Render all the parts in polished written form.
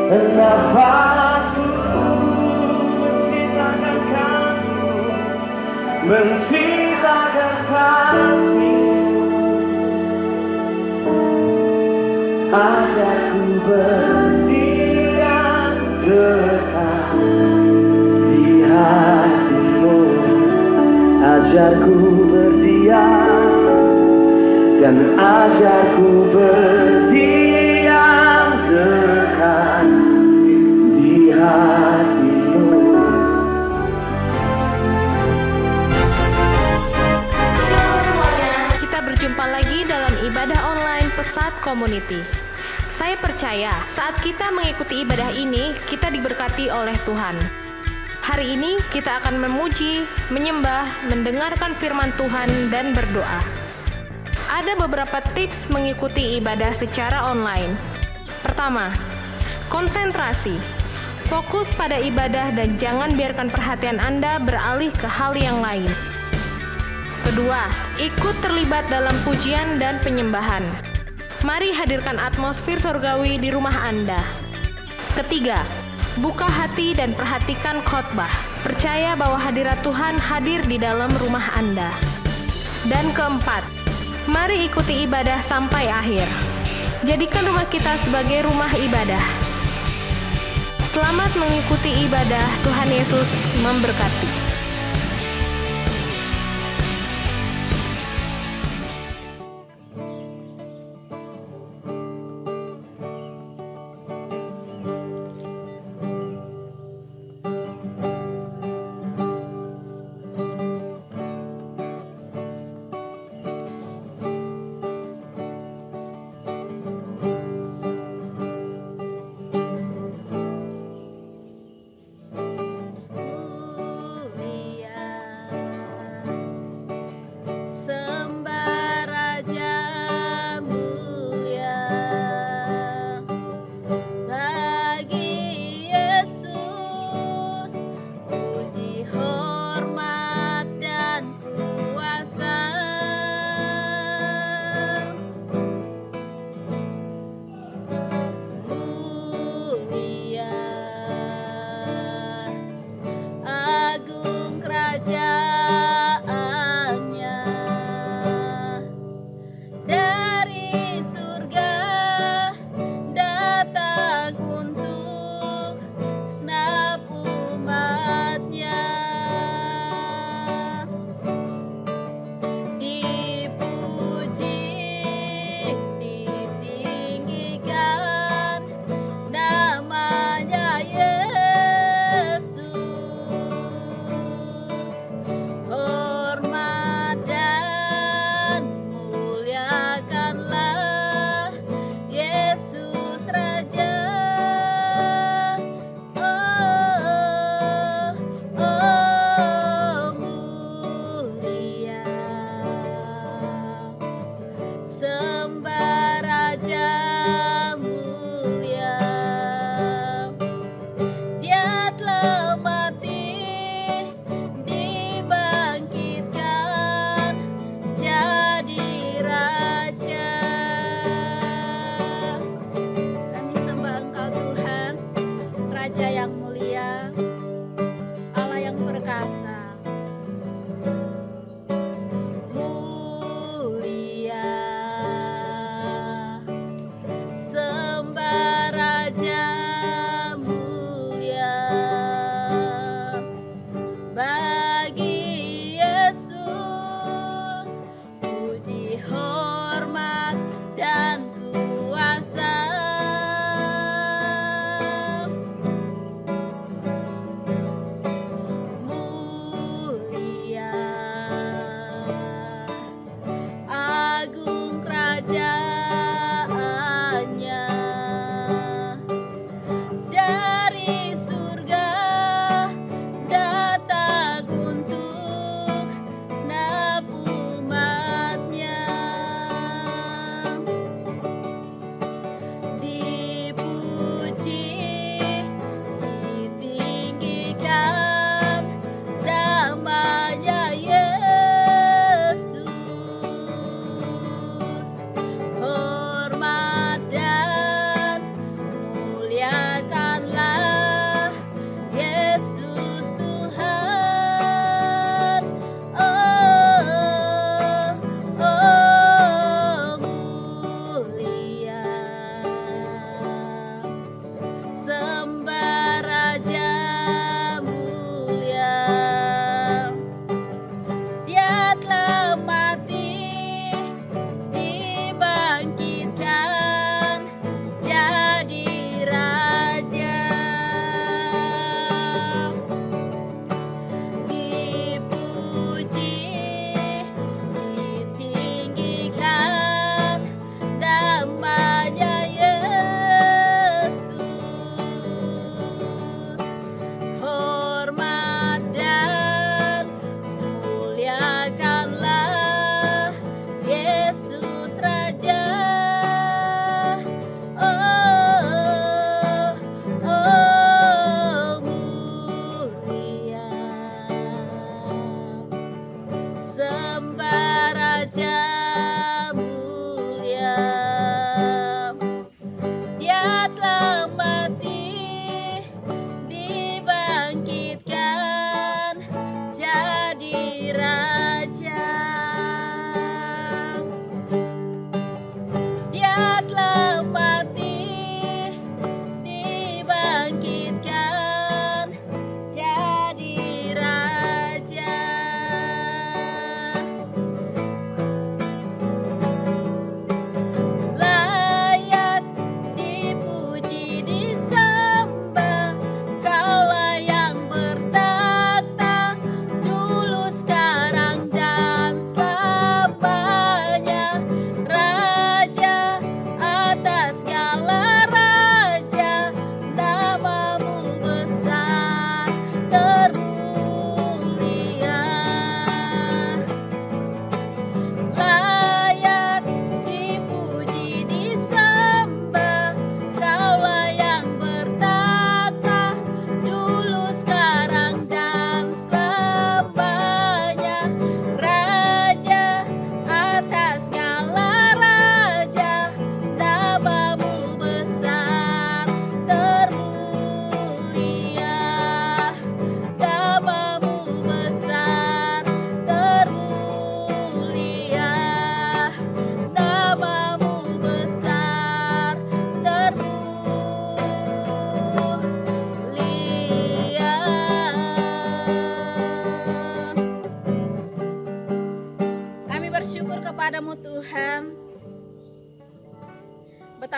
Nafasku menciptakan kasih, menciptakan kasih. Ajarku berdiam dekat di hatimu, ajarku berdiam dan ajarku berdiam dekat di hatimu. Kita berjumpa lagi dalam ibadah online Pesat Community. Saya percaya saat kita mengikuti ibadah ini, kita diberkati oleh Tuhan. Hari ini kita akan memuji, menyembah, mendengarkan firman Tuhan, dan berdoa. Ada beberapa tips mengikuti ibadah secara online. Pertama, konsentrasi. Fokus pada ibadah dan jangan biarkan perhatian Anda beralih ke hal yang lain. Kedua, ikut terlibat dalam pujian dan penyembahan. Mari hadirkan atmosfer surgawi di rumah Anda. Ketiga, buka hati dan perhatikan khotbah. Percaya bahwa hadirat Tuhan hadir di dalam rumah Anda. Dan keempat, mari ikuti ibadah sampai akhir. Jadikan rumah kita sebagai rumah ibadah. Selamat mengikuti ibadah. Tuhan Yesus memberkati.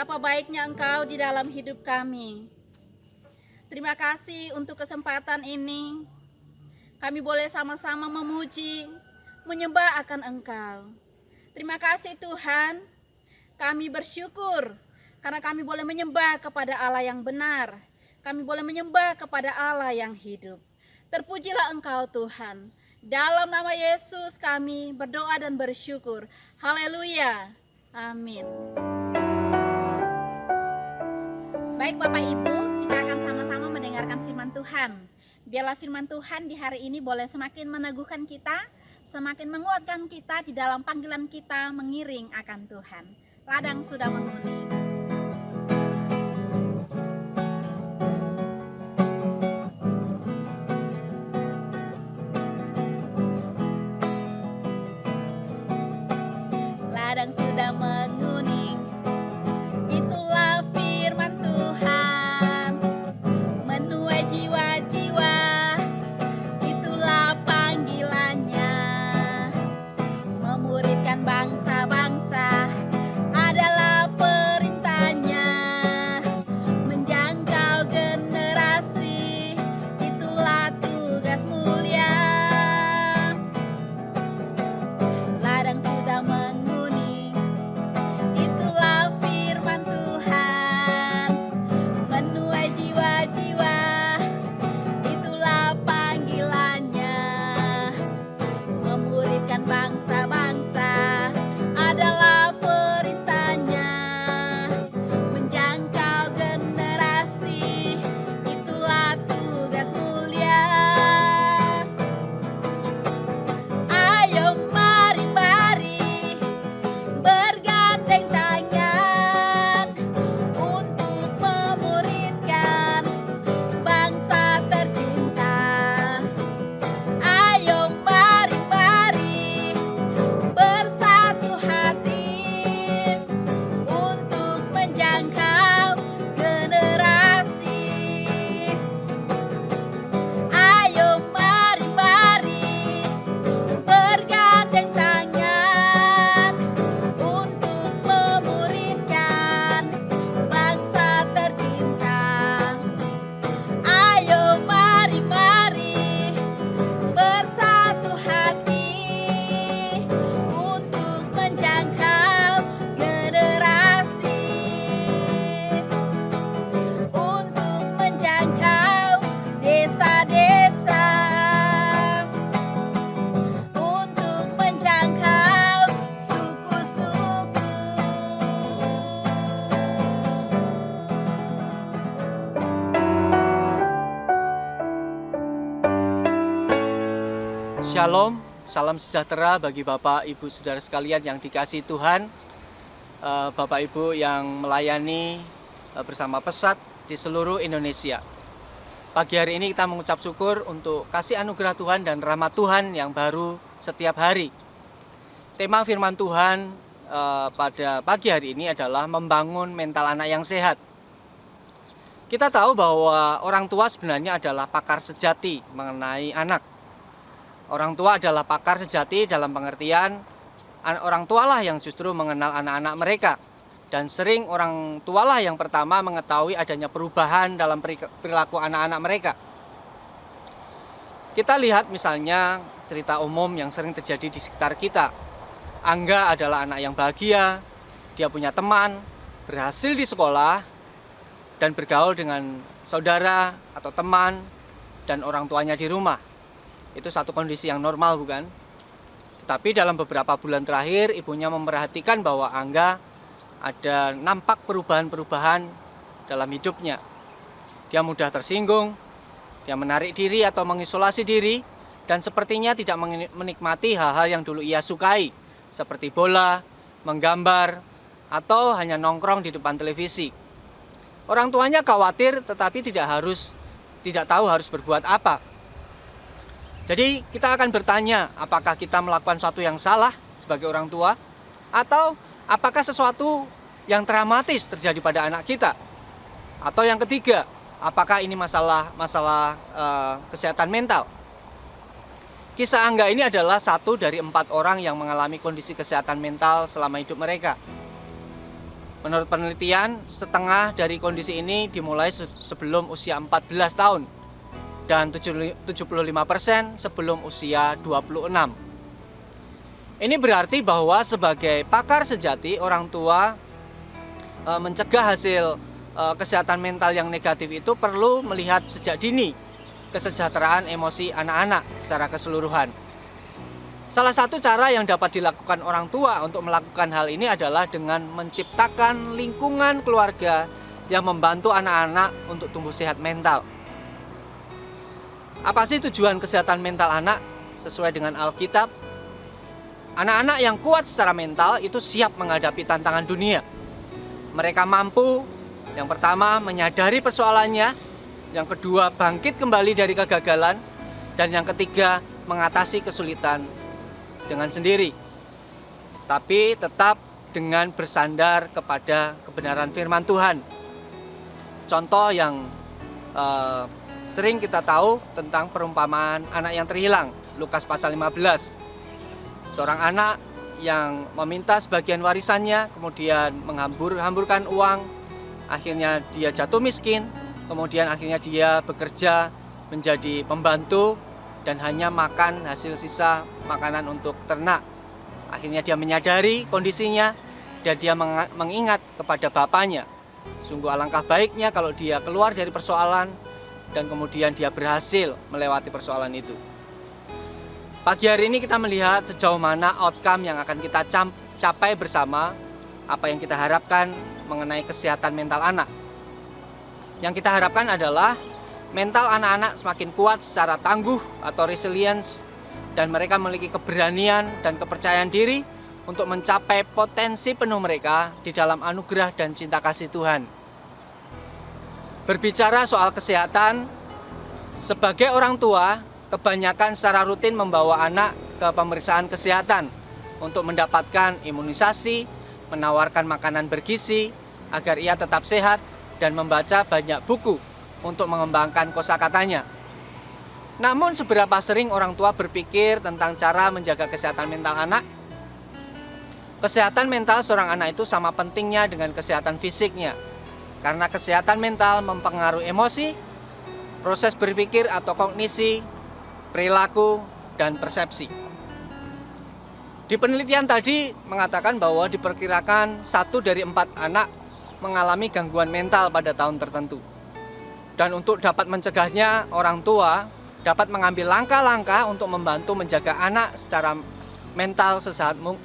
betapa baiknya Engkau di dalam hidup kami. Terima kasih untuk kesempatan ini. Kami boleh sama-sama memuji, menyembah akan Engkau. Terima kasih Tuhan, kami bersyukur karena kami boleh menyembah kepada Allah yang benar. Kami boleh menyembah kepada Allah yang hidup. Terpujilah Engkau Tuhan. Dalam nama Yesus kami berdoa dan bersyukur. Haleluya. Amin. Baik Bapak Ibu, kita akan sama-sama mendengarkan firman Tuhan. Biarlah firman Tuhan di hari ini boleh semakin meneguhkan kita, semakin menguatkan kita di dalam panggilan kita mengiring akan Tuhan. Ladang sudah menguning. Ladang sudah menguning, itulah firman Tuhan, menuai jiwa-jiwa, itulah panggilannya, memuridkan bangsa-bangsa adalah perintahnya, menjangkau generasi, itulah tugas mulia. Ladang sudah menguning, itulah firman Tuhan, menuai jiwa-jiwa, itulah panggilannya, memuridkan bangsa-bangsa adalah perintahnya, menjangkau generasi, itulah tugas mulia. Ayo mari-mari bergandeng tangan untuk memuridkan bangsa tercinta. Ayo mari-mari bersatu hati untuk menjangkau generasi. Ayo mari-mari bergandeng tangan untuk memuridkan bangsa tercinta. Ayo mari-mari bersatu hati untuk menjangkau generasi, untuk menjangkau desa-desa, untuk menjangkau suku-suku. Shalom, salam sejahtera bagi Bapak, Ibu, Saudara sekalian yang dikasihi Tuhan. Bapak, Ibu yang melayani bersama Pesat di seluruh Indonesia. Pagi hari ini kita mengucap syukur untuk kasih anugerah Tuhan dan rahmat Tuhan yang baru setiap hari. Tema firman Tuhan pada pagi hari ini adalah membangun mental anak yang sehat. Kita tahu bahwa orang tua sebenarnya adalah pakar sejati mengenai anak. Orang tua adalah pakar sejati dalam pengertian orang tualah yang justru mengenal anak-anak mereka. Dan sering orang tualah yang pertama mengetahui adanya perubahan dalam perilaku anak-anak mereka. Kita lihat misalnya cerita umum yang sering terjadi di sekitar kita. Angga adalah anak yang bahagia, dia punya teman, berhasil di sekolah, dan bergaul dengan saudara atau teman dan orang tuanya di rumah. Itu satu kondisi yang normal, bukan? Tetapi dalam beberapa bulan terakhir ibunya memperhatikan bahwa Angga ada nampak perubahan-perubahan dalam hidupnya. Dia mudah tersinggung, dia menarik diri atau mengisolasi diri, dan sepertinya tidak menikmati hal-hal yang dulu ia sukai, seperti bola, menggambar, atau hanya nongkrong di depan televisi. Orang tuanya khawatir tetapi tidak tahu harus berbuat apa. Jadi kita akan bertanya, apakah kita melakukan sesuatu yang salah sebagai orang tua, atau apakah sesuatu yang dramatis terjadi pada anak kita? Atau yang ketiga, apakah ini masalah kesehatan mental? Kisah Angga ini adalah satu dari 4 orang yang mengalami kondisi kesehatan mental selama hidup mereka. Menurut penelitian, setengah dari kondisi ini dimulai sebelum usia 14 tahun dan 75% sebelum usia 26. Ini berarti bahwa sebagai pakar sejati, orang tua mencegah hasil kesehatan mental yang negatif itu perlu melihat sejak dini kesejahteraan emosi anak-anak secara keseluruhan. Salah satu cara yang dapat dilakukan orang tua untuk melakukan hal ini adalah dengan menciptakan lingkungan keluarga yang membantu anak-anak untuk tumbuh sehat mental. Apa sih tujuan kesehatan mental anak? Sesuai dengan Alkitab, anak-anak yang kuat secara mental itu siap menghadapi tantangan dunia. Mereka mampu, yang pertama, menyadari persoalannya, yang kedua, bangkit kembali dari kegagalan, dan yang ketiga, mengatasi kesulitan dengan sendiri, tapi tetap dengan bersandar kepada kebenaran firman Tuhan. Contoh yang sering kita tahu tentang perumpamaan anak yang terhilang, Lukas pasal 15. Seorang anak yang meminta sebagian warisannya, kemudian menghamburkan uang, akhirnya dia jatuh miskin, kemudian akhirnya dia bekerja menjadi pembantu dan hanya makan hasil sisa makanan untuk ternak. Akhirnya dia menyadari kondisinya dan dia mengingat kepada bapaknya. Sungguh alangkah baiknya kalau dia keluar dari persoalan dan kemudian dia berhasil melewati persoalan itu. Pagi hari ini kita melihat sejauh mana outcome yang akan kita capai bersama, apa yang kita harapkan mengenai kesehatan mental anak. Yang kita harapkan adalah mental anak-anak semakin kuat secara tangguh atau resilience, dan mereka memiliki keberanian dan kepercayaan diri untuk mencapai potensi penuh mereka di dalam anugerah dan cinta kasih Tuhan. Berbicara soal kesehatan, sebagai orang tua, kebanyakan secara rutin membawa anak ke pemeriksaan kesehatan untuk mendapatkan imunisasi, menawarkan makanan bergizi agar ia tetap sehat, dan membaca banyak buku untuk mengembangkan kosakatanya. Namun seberapa sering orang tua berpikir tentang cara menjaga kesehatan mental anak? Kesehatan mental seorang anak itu sama pentingnya dengan kesehatan fisiknya. Karena kesehatan mental mempengaruhi emosi, proses berpikir atau kognisi, perilaku, dan persepsi. Di penelitian tadi mengatakan bahwa diperkirakan 1 dari 4 anak mengalami gangguan mental pada tahun tertentu. Dan untuk dapat mencegahnya, orang tua dapat mengambil langkah-langkah untuk membantu menjaga anak secara mental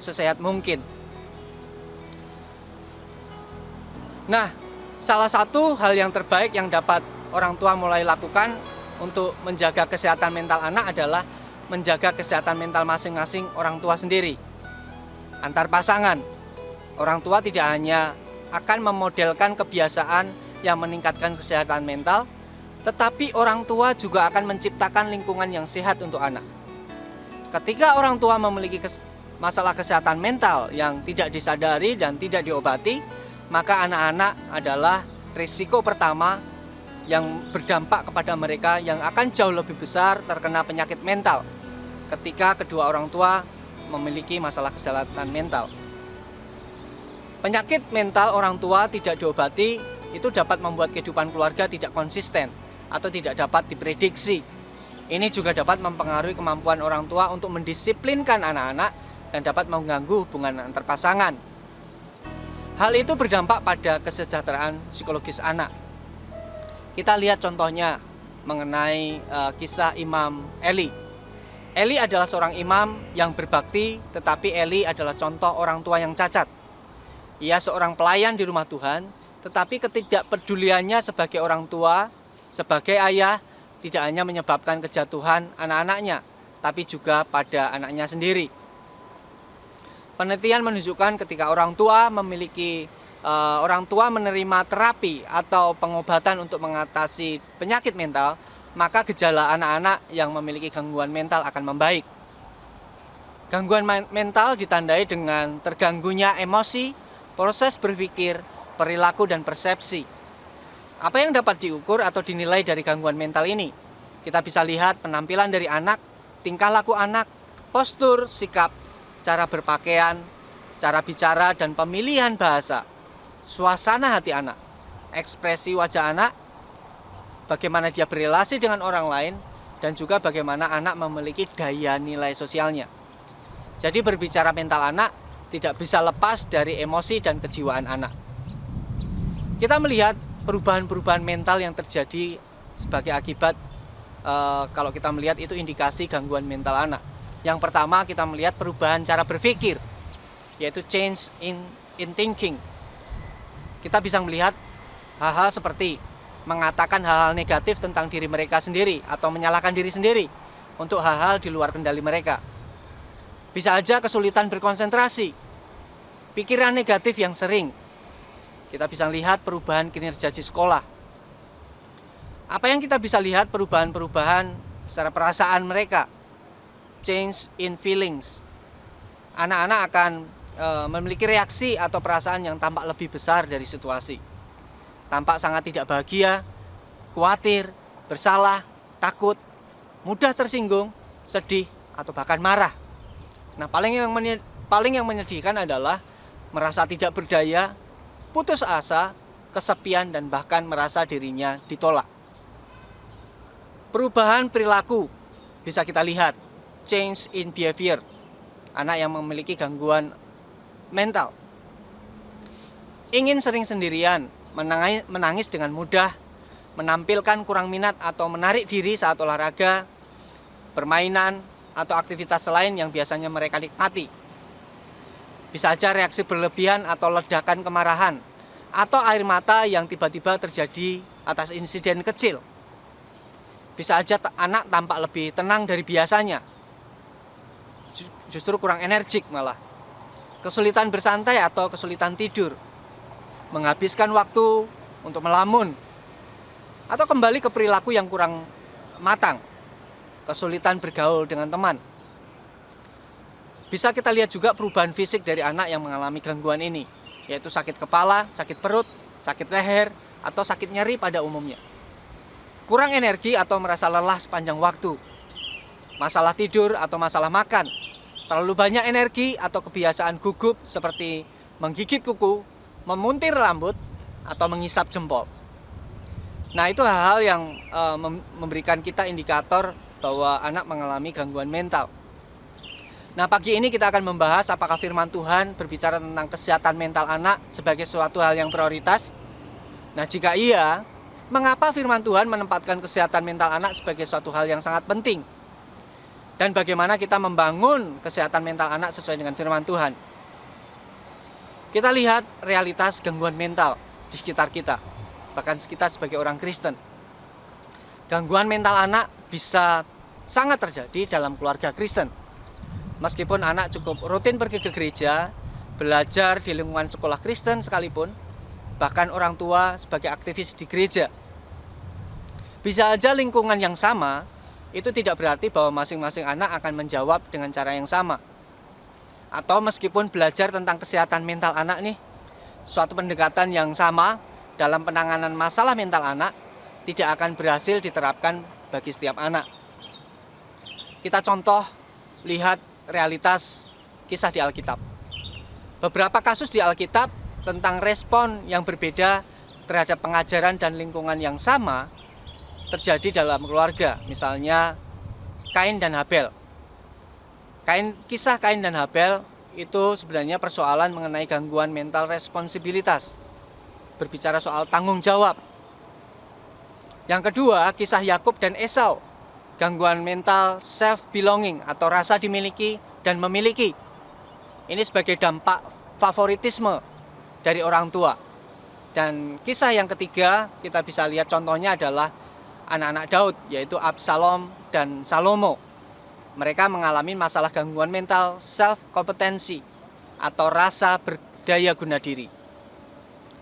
sesehat mungkin. Nah, salah satu hal yang terbaik yang dapat orang tua mulai lakukan untuk menjaga kesehatan mental anak adalah menjaga kesehatan mental masing-masing orang tua sendiri. Antar pasangan, orang tua tidak hanya akan memodelkan kebiasaan yang meningkatkan kesehatan mental, tetapi orang tua juga akan menciptakan lingkungan yang sehat untuk anak. Ketika orang tua memiliki masalah kesehatan mental yang tidak disadari dan tidak diobati, maka anak-anak adalah risiko pertama yang berdampak kepada mereka yang akan jauh lebih besar terkena penyakit mental ketika kedua orang tua memiliki masalah kesehatan mental. Penyakit mental orang tua tidak diobati itu dapat membuat kehidupan keluarga tidak konsisten atau tidak dapat diprediksi. Ini juga dapat mempengaruhi kemampuan orang tua untuk mendisiplinkan anak-anak dan dapat mengganggu hubungan antar pasangan. Hal itu berdampak pada kesejahteraan psikologis anak. Kita lihat contohnya mengenai kisah Imam Eli. Eli adalah seorang imam yang berbakti, tetapi Eli adalah contoh orang tua yang cacat. Ia seorang pelayan di rumah Tuhan, tetapi ketidakpeduliannya sebagai orang tua, sebagai ayah, tidak hanya menyebabkan kejatuhan anak-anaknya, tapi juga pada anaknya sendiri. Penelitian menunjukkan ketika orang tua menerima terapi atau pengobatan untuk mengatasi penyakit mental, maka gejala anak-anak yang memiliki gangguan mental akan membaik. Gangguan mental ditandai dengan terganggunya emosi, proses berpikir, perilaku, dan persepsi. Apa yang dapat diukur atau dinilai dari gangguan mental ini? Kita bisa lihat penampilan dari anak, tingkah laku anak, postur, sikap, cara berpakaian, cara bicara, dan pemilihan bahasa. suasana hati anak, ekspresi wajah anak, bagaimana dia berrelasi dengan orang lain, dan juga bagaimana anak memiliki daya nilai sosialnya. Jadi berbicara mental anak tidak bisa lepas dari emosi dan kejiwaan anak. Kita melihat perubahan-perubahan mental yang terjadi sebagai akibat kalau kita melihat itu indikasi gangguan mental anak. Yang pertama, kita melihat perubahan cara berpikir, yaitu change in thinking. Kita bisa melihat hal-hal seperti mengatakan hal-hal negatif tentang diri mereka sendiri atau menyalahkan diri sendiri untuk hal-hal di luar kendali mereka. Bisa aja kesulitan berkonsentrasi, pikiran negatif yang sering. Kita bisa lihat perubahan kinerja di sekolah. Apa yang kita bisa lihat perubahan-perubahan secara perasaan mereka, change in feelings. Anak-anak akan memiliki reaksi atau perasaan yang tampak lebih besar dari situasi. Tampak sangat tidak bahagia, khawatir, bersalah, takut, mudah tersinggung, sedih, atau bahkan marah. Nah, paling yang menyedihkan adalah merasa tidak berdaya, putus asa, kesepian, dan bahkan merasa dirinya ditolak. Perubahan perilaku bisa kita lihat, change in behavior, anak yang memiliki gangguan mental. Ingin sering sendirian, menangis dengan mudah, menampilkan kurang minat atau menarik diri saat olahraga, permainan, atau aktivitas lain yang biasanya mereka nikmati. Bisa saja reaksi berlebihan atau ledakan kemarahan, atau air mata yang tiba-tiba terjadi atas insiden kecil. Bisa aja anak tampak lebih tenang dari biasanya, justru kurang energik malah. Kesulitan bersantai atau kesulitan tidur, menghabiskan waktu untuk melamun, atau kembali ke perilaku yang kurang matang, kesulitan bergaul dengan teman. Bisa kita lihat juga perubahan fisik dari anak yang mengalami gangguan ini, yaitu sakit kepala, sakit perut, sakit leher, atau sakit nyeri pada umumnya. Kurang energi atau merasa lelah sepanjang waktu, masalah tidur atau masalah makan, terlalu banyak energi atau kebiasaan gugup seperti menggigit kuku, memuntir rambut, atau mengisap jempol. Nah, itu hal-hal yang memberikan kita indikator bahwa anak mengalami gangguan mental. Nah, pagi ini kita akan membahas apakah firman Tuhan berbicara tentang kesehatan mental anak sebagai suatu hal yang prioritas. Nah, jika iya, mengapa firman Tuhan menempatkan kesehatan mental anak sebagai suatu hal yang sangat penting? Dan bagaimana kita membangun kesehatan mental anak sesuai dengan firman Tuhan? Kita lihat realitas gangguan mental di sekitar kita, bahkan kita sebagai orang Kristen. Gangguan mental anak bisa sangat terjadi dalam keluarga Kristen. Meskipun anak cukup rutin pergi ke gereja, belajar di lingkungan sekolah Kristen sekalipun, bahkan orang tua sebagai aktivis di gereja. Bisa aja lingkungan yang sama, itu tidak berarti bahwa masing-masing anak akan menjawab dengan cara yang sama. Atau meskipun belajar tentang kesehatan mental anak nih, suatu pendekatan yang sama dalam penanganan masalah mental anak tidak akan berhasil diterapkan bagi setiap anak. Kita contoh lihat realitas kisah di Alkitab. Beberapa kasus di Alkitab tentang respon yang berbeda terhadap pengajaran dan lingkungan yang sama terjadi dalam keluarga. Misalnya Kain dan Habel. Kisah Kain dan Habel itu sebenarnya persoalan mengenai gangguan mental responsibilitas, berbicara soal tanggung jawab. Yang kedua, kisah Yakub dan Esau, gangguan mental self-belonging atau rasa dimiliki dan memiliki. Ini sebagai dampak favoritisme dari orang tua. Dan kisah yang ketiga kita bisa lihat contohnya adalah anak-anak Daud, yaitu Absalom dan Salomo. Mereka mengalami masalah gangguan mental self-kompetensi atau rasa berdaya guna diri.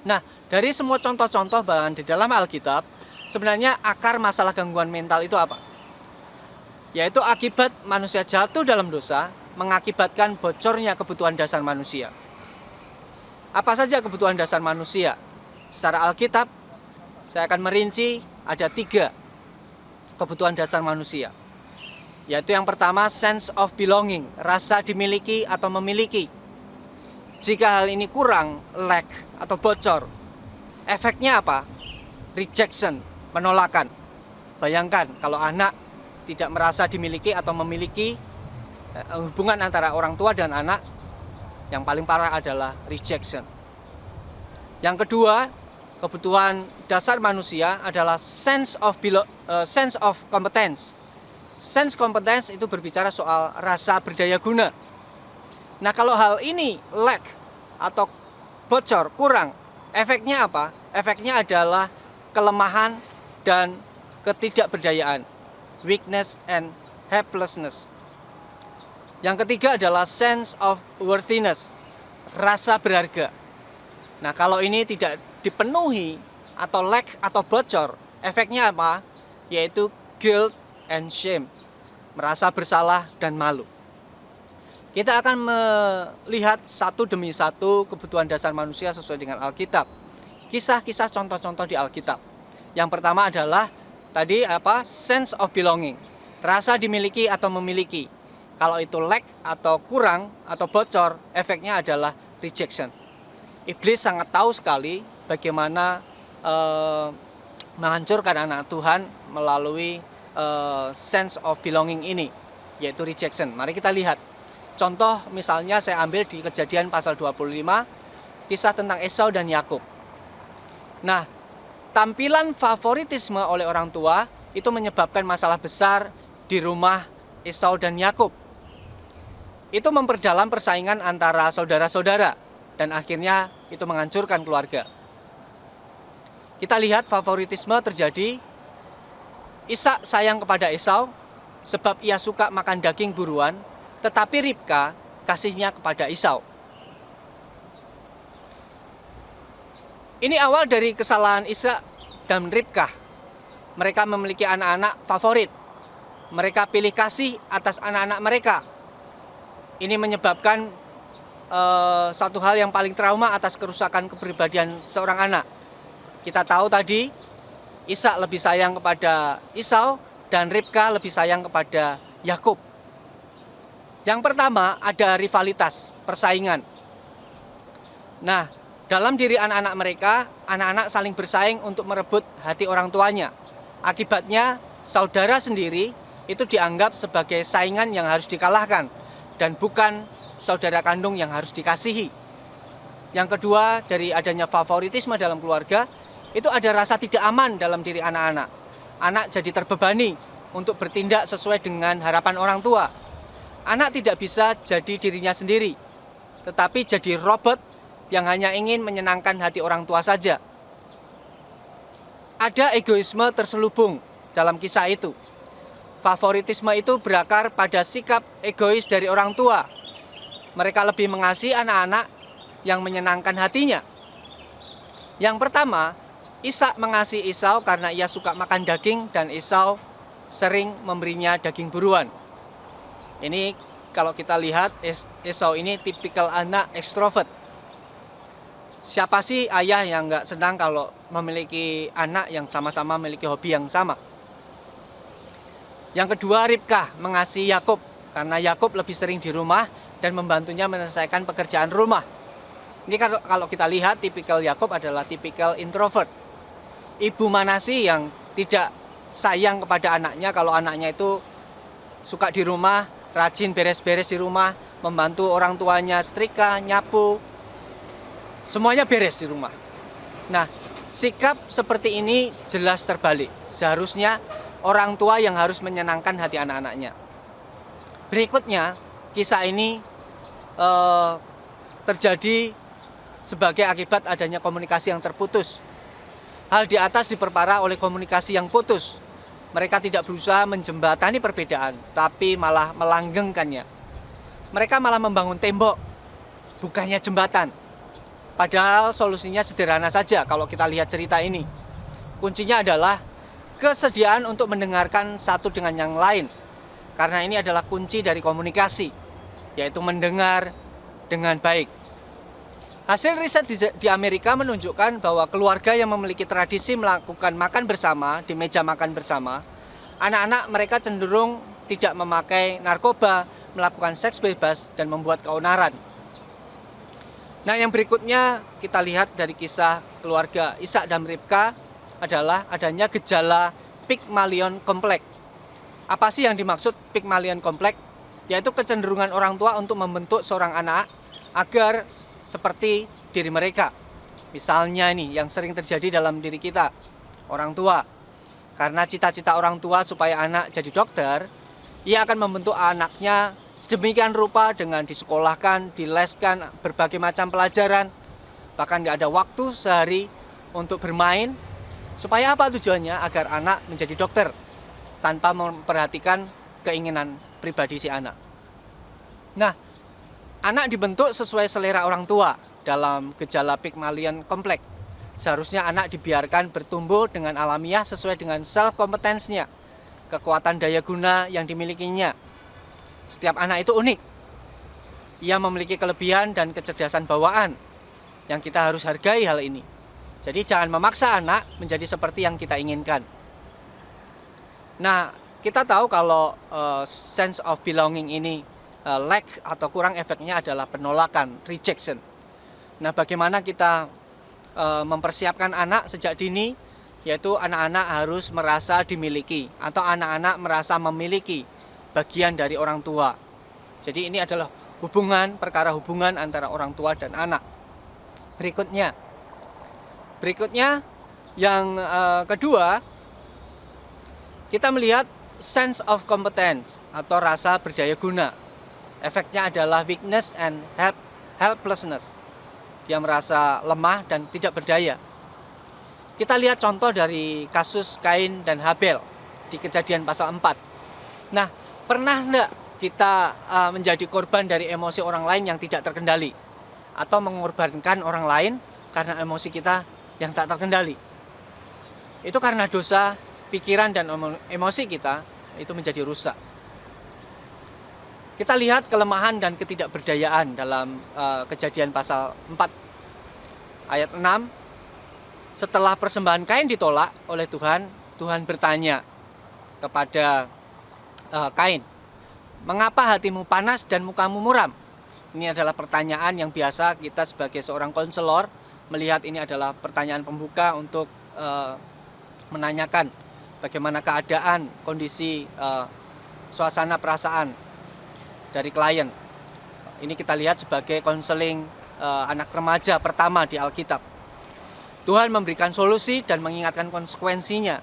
Nah, dari semua contoh-contoh bahkan di dalam Alkitab, sebenarnya akar masalah gangguan mental itu apa? Yaitu akibat manusia jatuh dalam dosa mengakibatkan bocornya kebutuhan dasar manusia. Apa saja kebutuhan dasar manusia? Secara Alkitab, saya akan merinci ada 3 kebutuhan dasar manusia. Yaitu yang pertama, sense of belonging, rasa dimiliki atau memiliki. Jika hal ini kurang, lack atau bocor, efeknya apa? Rejection, penolakan. Bayangkan kalau anak tidak merasa dimiliki atau memiliki hubungan antara orang tua dan anak, yang paling parah adalah rejection. Yang kedua, kebutuhan dasar manusia adalah sense of competence. Sense competence itu berbicara soal rasa berdaya guna. Nah, kalau hal ini lack atau bocor, kurang, efeknya apa? Efeknya adalah kelemahan dan ketidakberdayaan, weakness and helplessness. Yang ketiga adalah sense of worthiness, rasa berharga. Nah, kalau ini tidak dipenuhi atau lack atau bocor, efeknya apa? Yaitu guilt and shame, merasa bersalah dan malu. Kita akan melihat satu demi satu kebutuhan dasar manusia sesuai dengan Alkitab. Kisah-kisah contoh-contoh di Alkitab. Yang pertama adalah tadi sense of belonging, rasa dimiliki atau memiliki. Kalau itu lack atau kurang atau bocor, efeknya adalah rejection. Iblis sangat tahu sekali bagaimana menghancurkan anak Tuhan melalui sense of belonging ini, yaitu rejection. Mari kita lihat. Contoh misalnya saya ambil di Kejadian pasal 25, kisah tentang Esau dan Yakub. Nah, tampilan favoritisme oleh orang tua itu menyebabkan masalah besar di rumah Esau dan Yakub. Itu memperdalam persaingan antara saudara-saudara dan akhirnya itu menghancurkan keluarga. Kita lihat favoritisme terjadi. Ishak sayang kepada Esau sebab ia suka makan daging buruan, tetapi Ribka kasihnya kepada Esau. Ini awal dari kesalahan Ishak dan Ribka. Mereka memiliki anak-anak favorit. Mereka pilih kasih atas anak-anak mereka. Ini menyebabkan satu hal yang paling trauma atas kerusakan kepribadian seorang anak. Kita tahu tadi Ishak lebih sayang kepada Esau dan Ribka lebih sayang kepada Yakub. Yang pertama ada rivalitas, persaingan. Nah, dalam diri anak-anak mereka, anak-anak saling bersaing untuk merebut hati orang tuanya. Akibatnya, saudara sendiri itu dianggap sebagai saingan yang harus dikalahkan dan bukan saudara kandung yang harus dikasihi. Yang kedua, dari adanya favoritisme dalam keluarga, itu ada rasa tidak aman dalam diri anak-anak. Anak jadi terbebani untuk bertindak sesuai dengan harapan orang tua. Anak tidak bisa jadi dirinya sendiri, tetapi jadi robot yang hanya ingin menyenangkan hati orang tua saja. Ada egoisme terselubung dalam kisah itu. Favoritisme itu berakar pada sikap egois dari orang tua. Mereka lebih mengasihi anak-anak yang menyenangkan hatinya. Yang pertama, Ishak mengasihi Esau karena ia suka makan daging dan Esau sering memberinya daging buruan. Ini kalau kita lihat Esau ini tipikal anak ekstrovert. Siapa sih ayah yang nggak senang kalau memiliki anak yang sama-sama memiliki hobi yang sama? Yang kedua, Ribka mengasihi Yakub karena Yakub lebih sering di rumah dan membantunya menyelesaikan pekerjaan rumah. Ini kalau kita lihat tipikal Yakub adalah tipikal introvert. Ibu mana sih yang tidak sayang kepada anaknya kalau anaknya itu suka di rumah, rajin beres-beres di rumah, membantu orang tuanya setrika, nyapu, semuanya beres di rumah. Nah, sikap seperti ini jelas terbalik. Seharusnya orang tua yang harus menyenangkan hati anak-anaknya. Berikutnya, kisah ini terjadi sebagai akibat adanya komunikasi yang terputus. Hal di atas diperparah oleh komunikasi yang putus. Mereka tidak berusaha menjembatani perbedaan, tapi malah melanggengkannya. Mereka malah membangun tembok, bukannya jembatan. Padahal solusinya sederhana saja kalau kita lihat cerita ini. Kuncinya adalah kesediaan untuk mendengarkan satu dengan yang lain. Karena ini adalah kunci dari komunikasi, yaitu mendengar dengan baik. Hasil riset di Amerika menunjukkan bahwa keluarga yang memiliki tradisi melakukan makan bersama di meja makan bersama, anak-anak mereka cenderung tidak memakai narkoba, melakukan seks bebas, dan membuat keonaran. Nah, yang berikutnya kita lihat dari kisah keluarga Ishak dan Ribka adalah adanya gejala Pygmalion Complex. Apa sih yang dimaksud Pygmalion Complex? Yaitu kecenderungan orang tua untuk membentuk seorang anak agar seperti diri mereka. Misalnya ini yang sering terjadi dalam diri kita, orang tua. Karena cita-cita orang tua supaya anak jadi dokter, ia akan membentuk anaknya sedemikian rupa dengan disekolahkan, dileskan, berbagai macam pelajaran. Bahkan nggak ada waktu sehari untuk bermain. Supaya apa tujuannya? Agar anak menjadi dokter, tanpa memperhatikan keinginan pribadi si anak. Nah, anak dibentuk sesuai selera orang tua dalam gejala Pygmalion Complex. Seharusnya anak dibiarkan bertumbuh dengan alamiah sesuai dengan self competence-nya, kekuatan daya guna yang dimilikinya. Setiap anak itu unik. Ia memiliki kelebihan dan kecerdasan bawaan yang kita harus hargai hal ini. Jadi jangan memaksa anak menjadi seperti yang kita inginkan. Nah, kita tahu kalau sense of belonging ini lack atau kurang efeknya adalah penolakan, rejection. Nah, bagaimana kita mempersiapkan anak sejak dini, yaitu anak-anak harus merasa dimiliki atau anak-anak merasa memiliki bagian dari orang tua. Jadi ini adalah perkara hubungan antara orang tua dan anak. Berikutnya yang kedua, kita melihat sense of competence atau rasa berdaya guna. Efeknya adalah weakness and helplessness. Dia merasa lemah dan tidak berdaya. Kita lihat contoh dari kasus Kain dan Habel di Kejadian pasal 4. Nah, pernah enggak kita menjadi korban dari emosi orang lain yang tidak terkendali? Atau mengorbankan orang lain karena emosi kita yang tak terkendali? Itu karena dosa, pikiran dan emosi kita itu menjadi rusak. Kita lihat kelemahan dan ketidakberdayaan dalam Kejadian pasal 4 ayat 6. Setelah persembahan Kain ditolak oleh Tuhan, Tuhan bertanya kepada Kain, "Mengapa hatimu panas dan mukamu muram?" Ini adalah pertanyaan yang biasa kita sebagai seorang konselor melihat ini adalah pertanyaan pembuka untuk menanyakan bagaimana keadaan, kondisi, suasana perasaan dari klien. Ini kita lihat sebagai konseling anak remaja pertama di Alkitab. Tuhan memberikan solusi dan mengingatkan konsekuensinya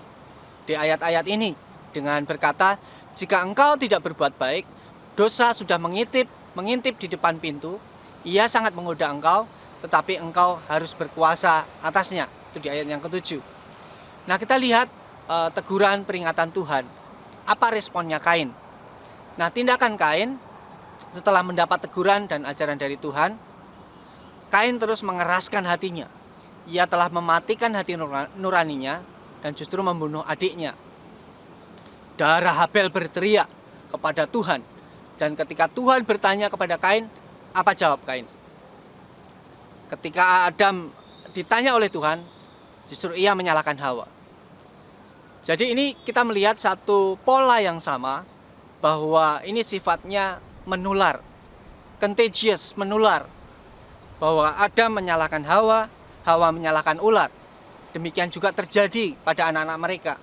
di ayat-ayat ini dengan berkata, "Jika engkau tidak berbuat baik, dosa sudah mengintip di depan pintu. Ia sangat menggoda engkau, tetapi engkau harus berkuasa atasnya." Itu di ayat yang ke-7. Nah, kita lihat teguran peringatan Tuhan. Apa responnya Kain? Nah, tindakan Kain setelah mendapat teguran dan ajaran dari Tuhan, Kain terus mengeraskan hatinya. Ia telah mematikan hati nuraninya dan justru membunuh adiknya. Darah Habel berteriak kepada Tuhan. Dan ketika Tuhan bertanya kepada Kain, apa jawab Kain? Ketika Adam ditanya oleh Tuhan, justru ia menyalahkan Hawa. Jadi ini kita melihat satu pola yang sama, bahwa ini sifatnya menular, contagious, menular. Bahwa Adam menyalahkan Hawa, Hawa menyalahkan ular. Demikian juga terjadi pada anak-anak mereka.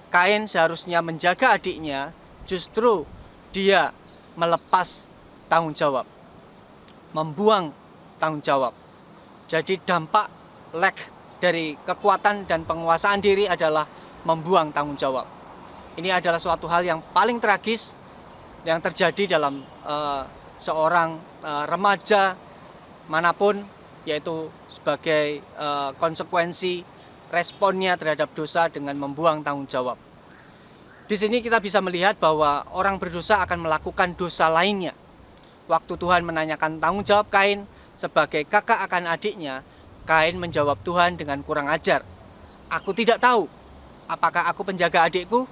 Kain seharusnya menjaga adiknya, justru dia melepas tanggung jawab, membuang tanggung jawab. Jadi dampak lack dari kekuatan dan penguasaan diri adalah membuang tanggung jawab. Ini adalah suatu hal yang paling tragis yang terjadi dalam seorang remaja manapun, yaitu sebagai konsekuensi responnya terhadap dosa dengan membuang tanggung jawab. Di sini kita bisa melihat bahwa orang berdosa akan melakukan dosa lainnya. Waktu Tuhan menanyakan tanggung jawab Kain sebagai kakak akan adiknya, Kain menjawab Tuhan dengan kurang ajar. "Aku tidak tahu, apakah aku penjaga adikku?"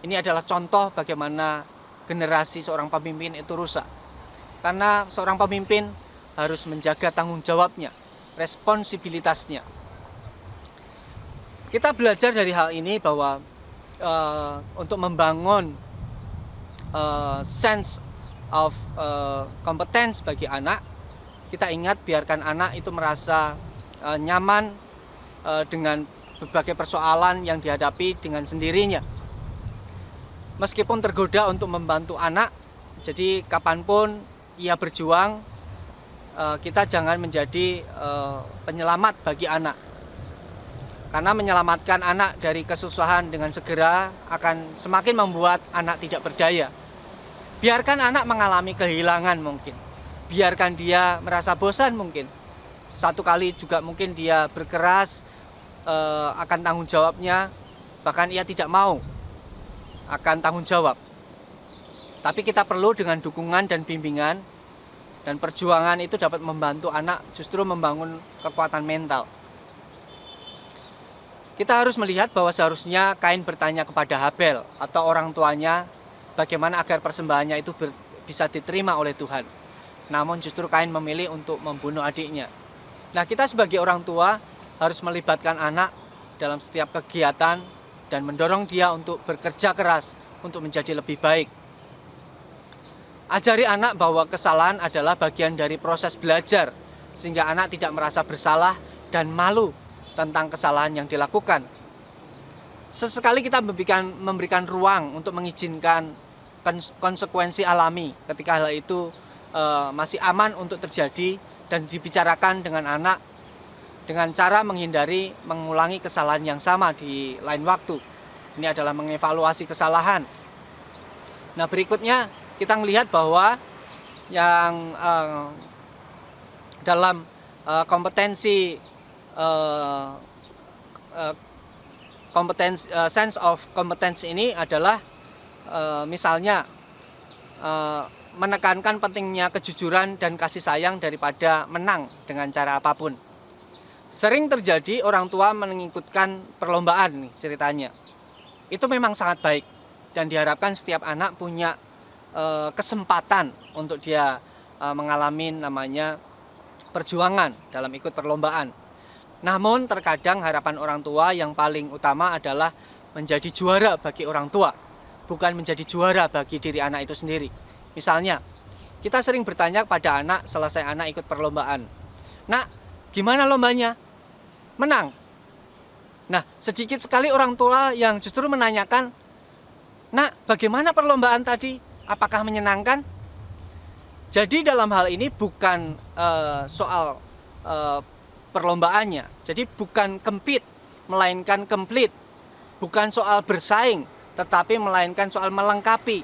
Ini adalah contoh bagaimana generasi seorang pemimpin itu rusak. Karena seorang pemimpin harus menjaga tanggung jawabnya, responsibilitasnya. Kita belajar dari hal ini bahwa untuk membangun sense of competence bagi anak, kita ingat biarkan anak itu merasa nyaman dengan berbagai persoalan yang dihadapi dengan sendirinya. Meskipun tergoda untuk membantu anak, jadi kapanpun ia berjuang, kita jangan menjadi penyelamat bagi anak. Karena menyelamatkan anak dari kesusahan dengan segera akan semakin membuat anak tidak berdaya. Biarkan anak mengalami kehilangan mungkin. Biarkan dia merasa bosan mungkin. Satu kali juga mungkin dia berkeras akan tanggung jawabnya, bahkan ia tidak mau akan tanggung jawab. Tapi kita perlu dengan dukungan dan bimbingan dan perjuangan itu dapat membantu anak justru membangun kekuatan mental. Kita harus melihat bahwa seharusnya Kain bertanya kepada Habel atau orang tuanya bagaimana agar persembahannya itu bisa diterima oleh Tuhan. Namun justru Kain memilih untuk membunuh adiknya. Nah, kita sebagai orang tua harus melibatkan anak dalam setiap kegiatan dan mendorong dia untuk bekerja keras untuk menjadi lebih baik. Ajari anak bahwa kesalahan adalah bagian dari proses belajar, sehingga anak tidak merasa bersalah dan malu tentang kesalahan yang dilakukan. Sesekali kita memberikan ruang untuk mengizinkan konsekuensi alami ketika hal itu masih aman untuk terjadi dan dibicarakan dengan anak dengan cara menghindari mengulangi kesalahan yang sama di lain waktu. Ini adalah mengevaluasi kesalahan. Nah, berikutnya kita melihat bahwa yang dalam kompetensi sense of competence ini adalah misalnya menekankan pentingnya kejujuran dan kasih sayang daripada menang dengan cara apapun. Sering terjadi orang tua mengikutkan perlombaan nih ceritanya. Itu memang sangat baik dan diharapkan setiap anak punya kesempatan untuk dia mengalami namanya perjuangan dalam ikut perlombaan. Namun terkadang harapan orang tua yang paling utama adalah menjadi juara bagi orang tua, bukan menjadi juara bagi diri anak itu sendiri. Misalnya, kita sering bertanya kepada anak selesai anak ikut perlombaan, "Nak, gimana lombanya? Menang?" Nah, sedikit sekali orang tua yang justru menanyakan, "Nak, bagaimana perlombaan tadi? Apakah menyenangkan?" Jadi dalam hal ini bukan soal perlombaannya. Jadi bukan compete, melainkan complete. Bukan soal bersaing, tetapi melainkan soal melengkapi.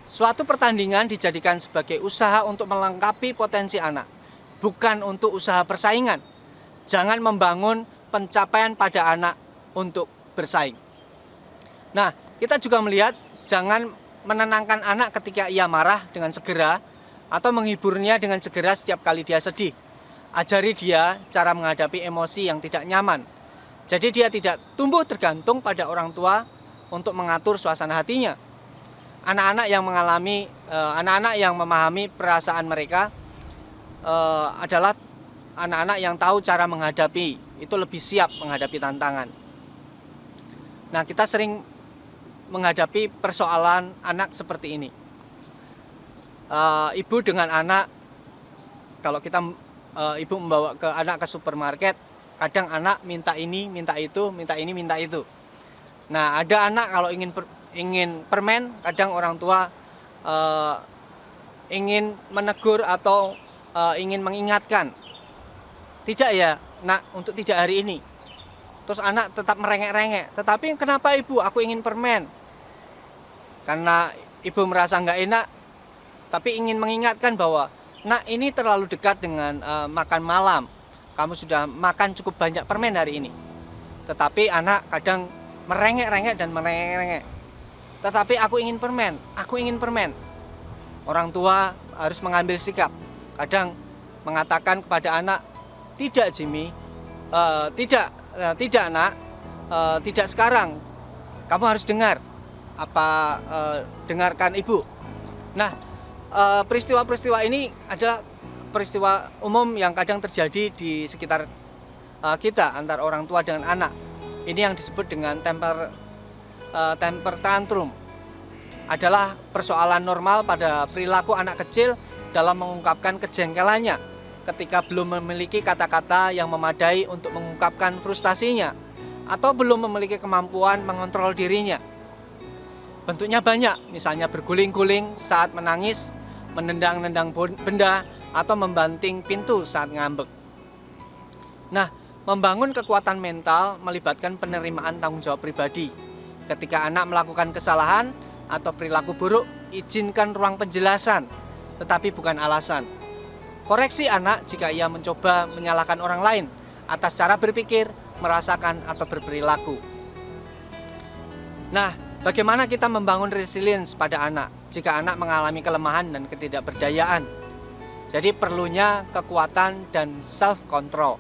Suatu pertandingan dijadikan sebagai usaha untuk melengkapi potensi anak, bukan untuk usaha persaingan. Jangan membangun pencapaian pada anak untuk bersaing. Nah, kita juga melihat jangan menenangkan anak ketika ia marah dengan segera atau menghiburnya dengan segera setiap kali dia sedih. Ajari dia cara menghadapi emosi yang tidak nyaman. Jadi dia tidak tumbuh tergantung pada orang tua untuk mengatur suasana hatinya. Anak-anak yang memahami perasaan mereka adalah anak-anak yang tahu cara menghadapi, itu lebih siap menghadapi tantangan. Nah, kita sering menghadapi persoalan anak seperti ini. Ibu dengan anak, kalau kita ibu membawa ke anak ke supermarket, kadang anak minta ini, minta itu, minta ini, minta itu. Nah, ada anak kalau ingin permen, kadang orang tua ingin menegur atau ingin mengingatkan, "Tidak ya, Nak, untuk tidak hari ini." Terus anak tetap merengek-rengek, "Tetapi kenapa ibu? Aku ingin permen." Karena ibu merasa nggak enak, tapi ingin mengingatkan bahwa, "Nak, ini terlalu dekat dengan makan malam. Kamu sudah makan cukup banyak permen hari ini." Tetapi anak kadang merengek-rengek dan merengek-rengek. "Tetapi aku ingin permen, aku ingin permen." Orang tua harus mengambil sikap. Kadang mengatakan kepada anak, "Tidak, Jimmy, tidak Nak, tidak sekarang. Kamu harus dengar dengarkan ibu." Nah, peristiwa-peristiwa ini adalah peristiwa umum yang kadang terjadi di sekitar kita antara orang tua dengan anak. Ini yang disebut dengan temper tantrum. Adalah persoalan normal pada perilaku anak kecil dalam mengungkapkan kejengkelannya ketika belum memiliki kata-kata yang memadai untuk mengungkapkan frustasinya atau belum memiliki kemampuan mengontrol dirinya. Bentuknya banyak, misalnya berguling-guling saat menangis, menendang-nendang benda, atau membanting pintu saat ngambek. Nah, membangun kekuatan mental melibatkan penerimaan tanggung jawab pribadi. Ketika anak melakukan kesalahan atau perilaku buruk, izinkan ruang penjelasan, tetapi bukan alasan. Koreksi anak jika ia mencoba menyalahkan orang lain atas cara berpikir, merasakan, atau berperilaku. Nah, bagaimana kita membangun resilience pada anak jika anak mengalami kelemahan dan ketidakberdayaan? Jadi perlunya kekuatan dan self-control.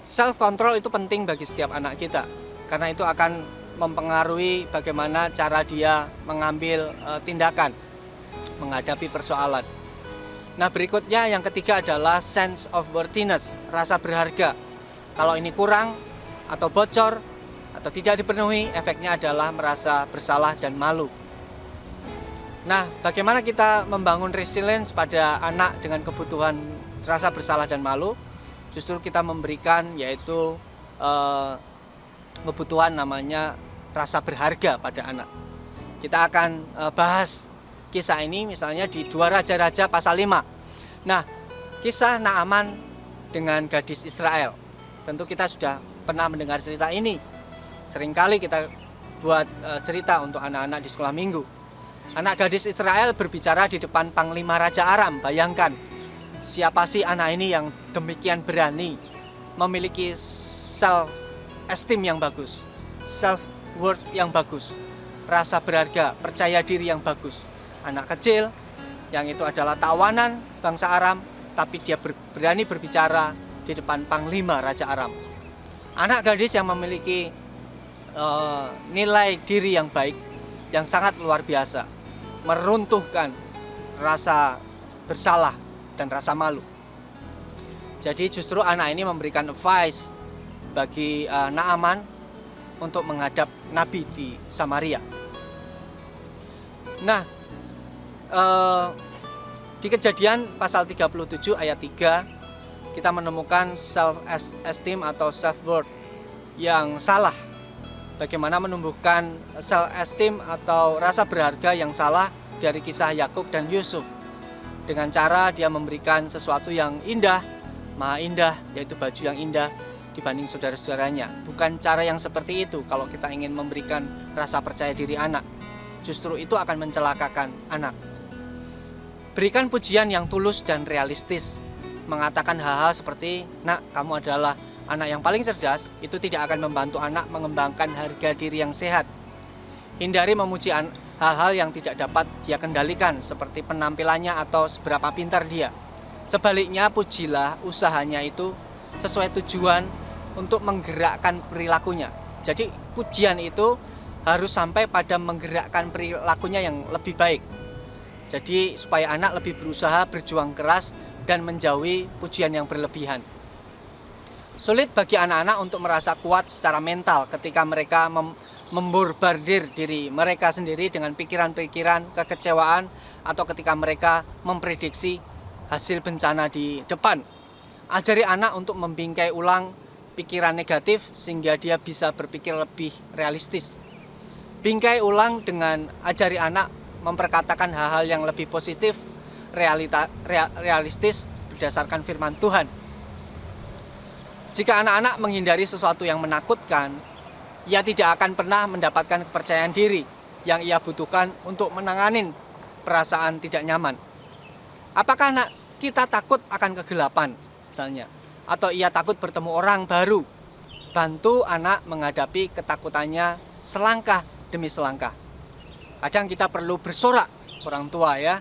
Self-control itu penting bagi setiap anak kita, karena itu akan mempengaruhi bagaimana cara dia mengambil tindakan menghadapi persoalan. Nah, berikutnya yang ketiga adalah sense of worthiness, rasa berharga. Kalau ini kurang atau bocor atau tidak dipenuhi, efeknya adalah merasa bersalah dan malu. Nah, bagaimana kita membangun resilience pada anak dengan kebutuhan rasa bersalah dan malu? Justru kita memberikan yaitu kebutuhan namanya rasa berharga pada anak. Kita akan bahas kisah ini misalnya di 2 Raja-Raja pasal 5. Nah, kisah Naaman dengan gadis Israel. Tentu kita sudah pernah mendengar cerita ini. Seringkali kita buat cerita untuk anak-anak di sekolah minggu. Anak gadis Israel berbicara di depan Panglima Raja Aram. Bayangkan, siapa sih anak ini yang demikian berani, memiliki self-esteem yang bagus, self-worth yang bagus, rasa berharga, percaya diri yang bagus. Anak kecil yang itu adalah tawanan bangsa Aram, tapi dia berani berbicara di depan Panglima Raja Aram. Anak gadis yang memiliki nilai diri yang baik, yang sangat luar biasa, meruntuhkan rasa bersalah dan rasa malu. Jadi justru anak ini memberikan advice bagi Naaman untuk menghadap Nabi di Samaria. Nah, di Kejadian pasal 37 ayat 3 kita menemukan self-esteem atau self-worth yang salah. Bagaimana menumbuhkan self-esteem atau rasa berharga yang salah dari kisah Yakub dan Yusuf, dengan cara dia memberikan sesuatu yang indah, maha indah, yaitu baju yang indah dibanding saudara-saudaranya. Bukan cara yang seperti itu kalau kita ingin memberikan rasa percaya diri anak. Justru itu akan mencelakakan anak. Berikan pujian yang tulus dan realistis. Mengatakan hal-hal seperti, "Nak, kamu adalah anak yang paling cerdas," itu tidak akan membantu anak mengembangkan harga diri yang sehat. Hindari memuji hal-hal yang tidak dapat dia kendalikan, seperti penampilannya atau seberapa pintar dia. Sebaliknya, pujilah usahanya itu sesuai tujuan untuk menggerakkan perilakunya. Jadi pujian itu harus sampai pada menggerakkan perilakunya yang lebih baik. Jadi supaya anak lebih berusaha, berjuang keras, dan menjauhi pujian yang berlebihan. Sulit bagi anak-anak untuk merasa kuat secara mental ketika mereka memborbardir diri mereka sendiri dengan pikiran-pikiran kekecewaan, atau ketika mereka memprediksi hasil bencana di depan. Ajari anak untuk membingkai ulang pikiran negatif sehingga dia bisa berpikir lebih realistis. Bingkai ulang dengan ajari anak memperkatakan hal-hal yang lebih positif, realistis berdasarkan firman Tuhan. Jika anak-anak menghindari sesuatu yang menakutkan, ia tidak akan pernah mendapatkan kepercayaan diri yang ia butuhkan untuk menangani perasaan tidak nyaman. Apakah anak kita takut akan kegelapan misalnya, atau ia takut bertemu orang baru? Bantu anak menghadapi ketakutannya selangkah demi selangkah. Kadang kita perlu bersorak, orang tua ya.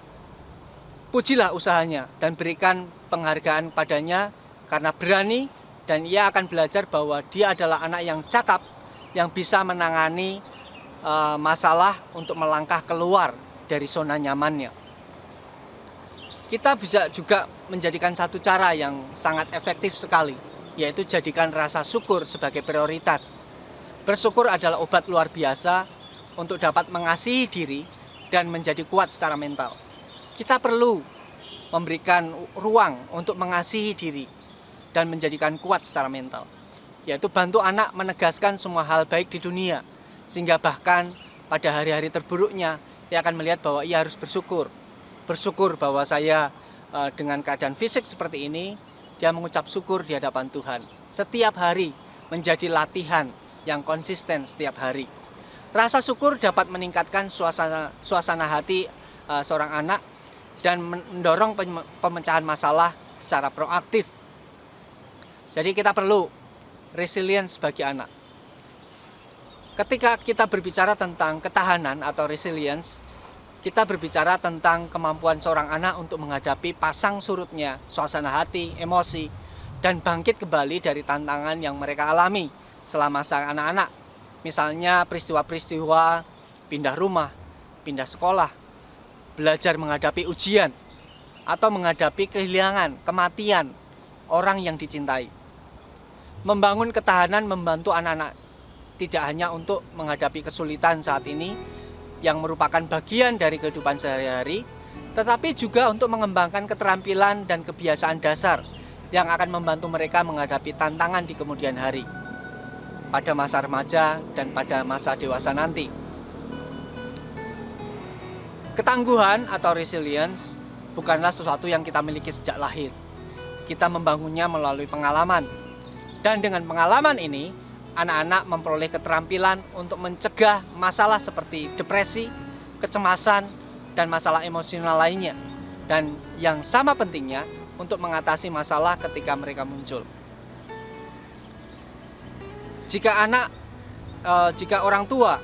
Pujilah usahanya dan berikan penghargaan padanya karena berani, dan ia akan belajar bahwa dia adalah anak yang cakap, yang bisa menangani masalah untuk melangkah keluar dari zona nyamannya. Kita bisa juga menjadikan satu cara yang sangat efektif sekali, yaitu jadikan rasa syukur sebagai prioritas. Bersyukur adalah obat luar biasa untuk dapat mengasihi diri dan menjadi kuat secara mental. Kita perlu memberikan ruang untuk mengasihi diri dan menjadikan kuat secara mental. Yaitu bantu anak menegaskan semua hal baik di dunia, sehingga bahkan pada hari-hari terburuknya dia akan melihat bahwa ia harus bersyukur. Bersyukur bahwa saya dengan keadaan fisik seperti ini, dia mengucap syukur di hadapan Tuhan. Setiap hari menjadi latihan yang konsisten setiap hari. Rasa syukur dapat meningkatkan suasana hati seorang anak dan mendorong pemecahan masalah secara proaktif. Jadi kita perlu resilience bagi anak. Ketika kita berbicara tentang ketahanan atau resilience, kita berbicara tentang kemampuan seorang anak untuk menghadapi pasang surutnya suasana hati, emosi, dan bangkit kembali dari tantangan yang mereka alami selama masa anak-anak. Misalnya peristiwa-peristiwa pindah rumah, pindah sekolah, belajar menghadapi ujian, atau menghadapi kehilangan, kematian orang yang dicintai. Membangun ketahanan membantu anak-anak tidak hanya untuk menghadapi kesulitan saat ini yang merupakan bagian dari kehidupan sehari-hari, tetapi juga untuk mengembangkan keterampilan dan kebiasaan dasar yang akan membantu mereka menghadapi tantangan di kemudian hari, pada masa remaja dan pada masa dewasa nanti. Ketangguhan atau resilience bukanlah sesuatu yang kita miliki sejak lahir. Kita membangunnya melalui pengalaman. Dan dengan pengalaman ini, anak-anak memperoleh keterampilan untuk mencegah masalah seperti depresi, kecemasan, dan masalah emosional lainnya. Dan yang sama pentingnya untuk mengatasi masalah ketika mereka muncul. Jika orang tua,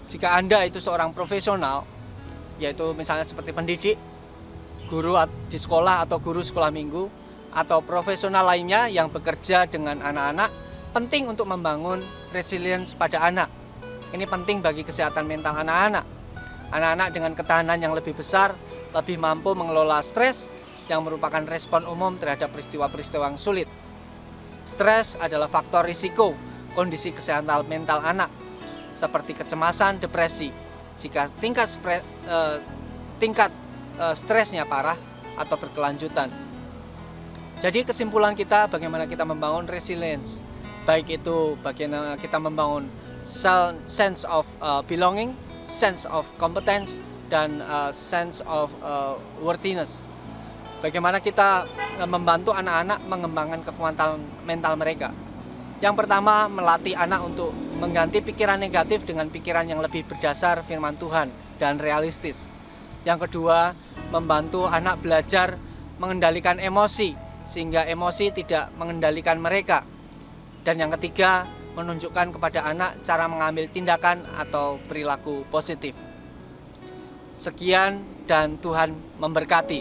jika Anda itu seorang profesional, yaitu misalnya seperti pendidik, guru di sekolah atau guru sekolah minggu, atau profesional lainnya yang bekerja dengan anak-anak, penting untuk membangun resilience pada anak. Ini penting bagi kesehatan mental anak-anak. Anak-anak dengan ketahanan yang lebih besar, lebih mampu mengelola stres yang merupakan respon umum terhadap peristiwa-peristiwa yang sulit. Stres adalah faktor risiko kondisi kesehatan mental anak, seperti kecemasan, depresi, jika tingkat stresnya parah atau berkelanjutan. Jadi kesimpulan kita, bagaimana kita membangun resilience, baik itu bagaimana kita membangun sense of belonging, sense of competence, dan sense of worthiness. Bagaimana kita membantu anak-anak mengembangkan kekuatan mental mereka. Yang pertama, melatih anak untuk mengganti pikiran negatif dengan pikiran yang lebih berdasar firman Tuhan dan realistis. Yang kedua, membantu anak belajar mengendalikan emosi, sehingga emosi tidak mengendalikan mereka. Dan yang ketiga, menunjukkan kepada anak cara mengambil tindakan atau perilaku positif. Sekian dan Tuhan memberkati.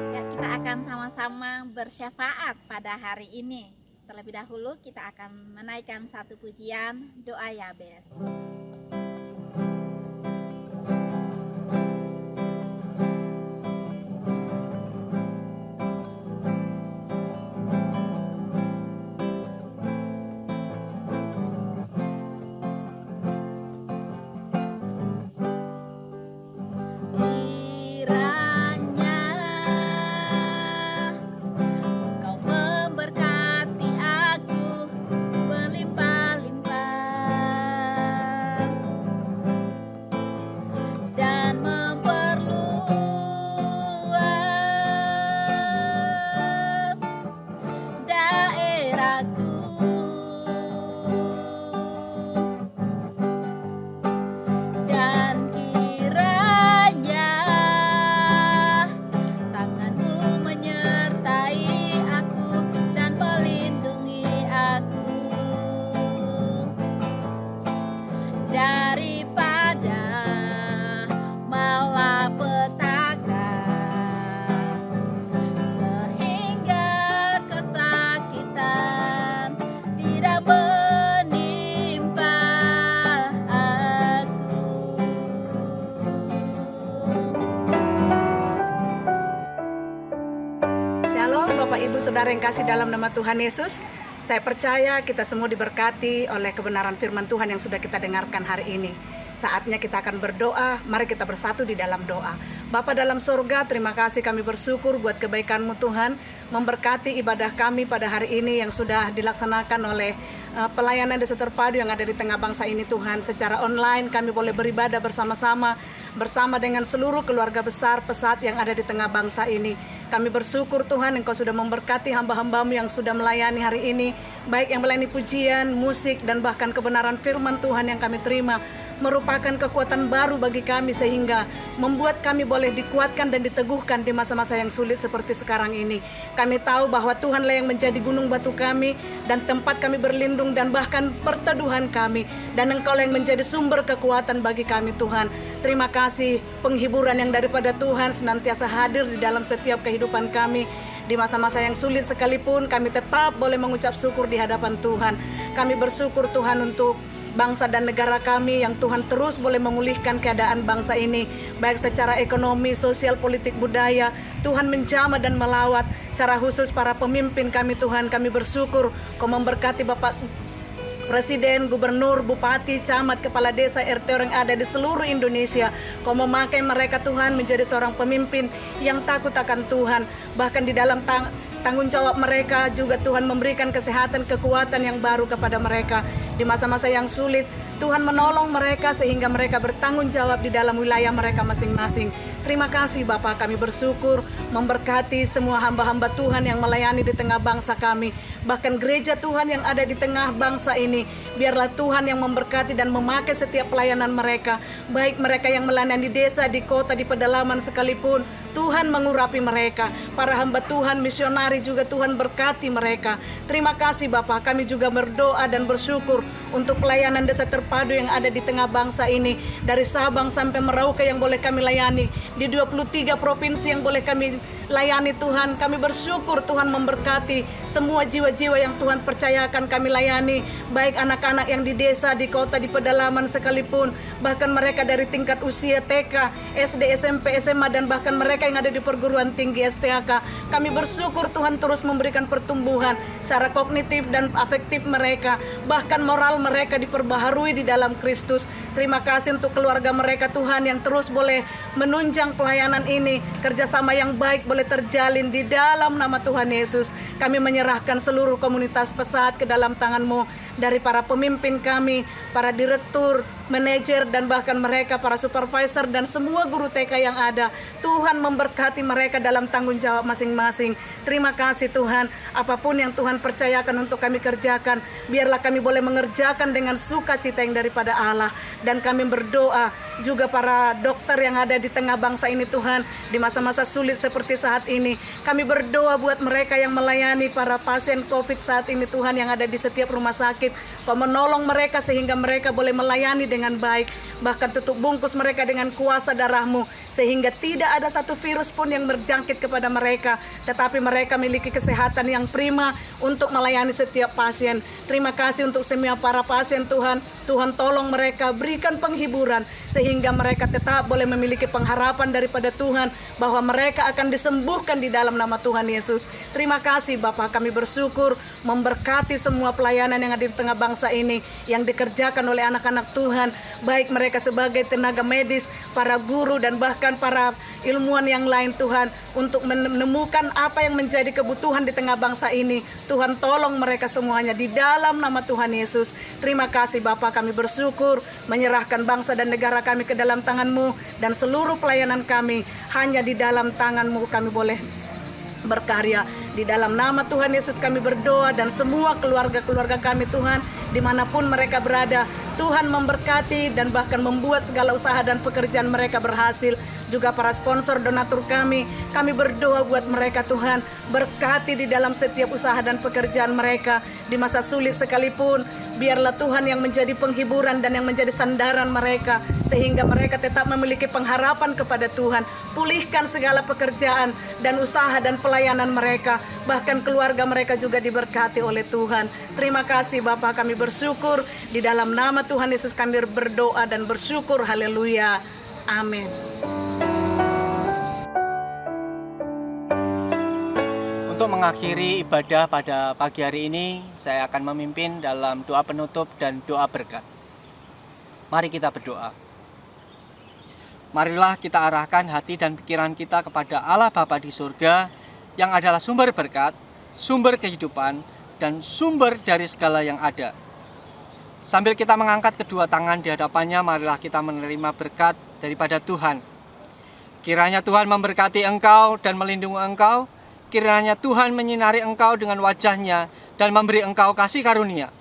Ya, kita akan sama-sama bersyafaat pada hari ini. Terlebih dahulu kita akan menaikkan satu pujian doa Yabes. Bapak Ibu Saudara yang kasih dalam nama Tuhan Yesus, saya percaya kita semua diberkati oleh kebenaran firman Tuhan yang sudah kita dengarkan hari ini. Saatnya kita akan berdoa, mari kita bersatu di dalam doa. Bapa dalam surga, terima kasih, kami bersyukur buat kebaikan-Mu Tuhan, memberkati ibadah kami pada hari ini yang sudah dilaksanakan oleh pelayanan Desa Terpadu yang ada di tengah bangsa ini Tuhan. Secara online kami boleh beribadah bersama-sama dengan seluruh keluarga besar Pesat yang ada di tengah bangsa ini. Kami bersyukur Tuhan, Engkau sudah memberkati hamba-hamba-Mu yang sudah melayani hari ini, baik yang melayani pujian, musik, dan bahkan kebenaran firman Tuhan yang kami terima, merupakan kekuatan baru bagi kami sehingga membuat kami boleh dikuatkan dan diteguhkan di masa-masa yang sulit seperti sekarang ini. Kami tahu bahwa Tuhanlah yang menjadi gunung batu kami dan tempat kami berlindung dan bahkan perteduhan kami, dan Engkau yang menjadi sumber kekuatan bagi kami Tuhan. Terima kasih, penghiburan yang daripada Tuhan senantiasa hadir di dalam setiap kehidupan kami. Di masa-masa yang sulit sekalipun kami tetap boleh mengucap syukur di hadapan Tuhan. Kami bersyukur Tuhan untuk bangsa dan negara kami yang Tuhan terus boleh memulihkan keadaan bangsa ini, baik secara ekonomi, sosial, politik, budaya. Tuhan menjamah dan melawat secara khusus para pemimpin kami Tuhan. Kami bersyukur Kau memberkati Bapak Presiden, Gubernur, Bupati, Camat, Kepala Desa, RT yang ada di seluruh Indonesia. Kau memakai mereka Tuhan menjadi seorang pemimpin yang takut akan Tuhan. Bahkan di dalam tanggung jawab mereka juga Tuhan memberikan kesehatan, kekuatan yang baru kepada mereka. Di masa-masa yang sulit, Tuhan menolong mereka sehingga mereka bertanggung jawab di dalam wilayah mereka masing-masing. Terima kasih Bapak, kami bersyukur memberkati semua hamba-hamba Tuhan yang melayani di tengah bangsa kami. Bahkan gereja Tuhan yang ada di tengah bangsa ini, biarlah Tuhan yang memberkati dan memakai setiap pelayanan mereka. Baik mereka yang melayani di desa, di kota, di pedalaman sekalipun, Tuhan mengurapi mereka. Para hamba Tuhan, misionari juga Tuhan berkati mereka. Terima kasih Bapak, kami juga berdoa dan bersyukur untuk pelayanan Desa Terpadu yang ada di tengah bangsa ini. Dari Sabang sampai Merauke yang boleh kami layani, di 23 provinsi yang boleh kami layani Tuhan. Kami bersyukur Tuhan memberkati semua jiwa-jiwa yang Tuhan percayakan kami layani, baik anak-anak yang di desa, di kota, di pedalaman sekalipun, bahkan mereka dari tingkat usia TK, SD, SMP, SMA, dan bahkan mereka yang ada di perguruan tinggi STHK. Kami bersyukur Tuhan terus memberikan pertumbuhan secara kognitif dan afektif mereka, bahkan moral mereka diperbaharui di dalam Kristus. Terima kasih untuk keluarga mereka Tuhan yang terus boleh menunjang pelayanan ini. Kerjasama yang baik boleh terjalin di dalam nama Tuhan Yesus. Kami menyerahkan seluruh komunitas Pesat ke dalam tangan-Mu, dari para pemimpin kami, para direktur, manajer, dan bahkan mereka para supervisor dan semua guru TK yang ada. Tuhan memberkati mereka dalam tanggung jawab masing-masing. Terima kasih Tuhan, apapun yang Tuhan percayakan untuk kami kerjakan, biarlah kami boleh mengerjakan dengan sukacita yang daripada Allah. Dan kami berdoa juga para dokter yang ada di tengah bangsa ini Tuhan, di masa-masa sulit seperti saat ini. Kami berdoa buat mereka yang melayani para pasien COVID saat ini Tuhan, yang ada di setiap rumah sakit. Kau menolong mereka sehingga mereka boleh melayani dengan baik. Bahkan tutup bungkus mereka dengan kuasa darah-Mu, sehingga tidak ada satu virus pun yang berjangkit kepada mereka, tetapi mereka memiliki kesehatan yang prima untuk melayani setiap pasien. Terima kasih untuk semua para pasien Tuhan. Tuhan tolong mereka, berikan penghiburan sehingga mereka tetap boleh memiliki pengharapan daripada Tuhan bahwa mereka akan disembuhkan di dalam nama Tuhan Yesus. Terima kasih Bapak, kami bersyukur memberkati semua pelayanan yang ada di tengah bangsa ini yang dikerjakan oleh anak-anak Tuhan, baik mereka sebagai tenaga medis, para guru, dan bahkan para ilmuwan yang lain Tuhan, untuk menemukan apa yang menjadi kebutuhan di tengah bangsa ini. Tuhan tolong mereka semuanya di dalam nama Tuhan Yesus. Terima kasih Bapak, kami bersyukur menyerahkan bangsa dan negara kami ke dalam tangan-Mu, dan seluruh pelayanan kami hanya di dalam tangan-Mu kami boleh berkarya. Di dalam nama Tuhan Yesus kami berdoa, dan semua keluarga-keluarga kami Tuhan, dimanapun mereka berada, Tuhan memberkati dan bahkan membuat segala usaha dan pekerjaan mereka berhasil. Juga para sponsor donatur kami berdoa buat mereka Tuhan, berkati di dalam setiap usaha dan pekerjaan mereka di masa sulit sekalipun. Biarlah Tuhan yang menjadi penghiburan dan yang menjadi sandaran mereka, sehingga mereka tetap memiliki pengharapan kepada Tuhan. Pulihkan segala pekerjaan dan usaha dan pelayanan mereka, bahkan keluarga mereka juga diberkati oleh Tuhan. Terima kasih Bapak, kami bersyukur. Di dalam nama Tuhan Yesus kami berdoa dan bersyukur. Haleluya. Amin. Untuk mengakhiri ibadah pada pagi hari ini, saya akan memimpin dalam doa penutup dan doa berkat. Mari kita berdoa. Marilah kita arahkan hati dan pikiran kita kepada Allah Bapa di surga yang adalah sumber berkat, sumber kehidupan, dan sumber dari segala yang ada. Sambil kita mengangkat kedua tangan di hadapannya, marilah kita menerima berkat daripada Tuhan. Kiranya Tuhan memberkati engkau dan melindungi engkau. Kiranya Tuhan menyinari engkau dengan wajahnya dan memberi engkau kasih karunia.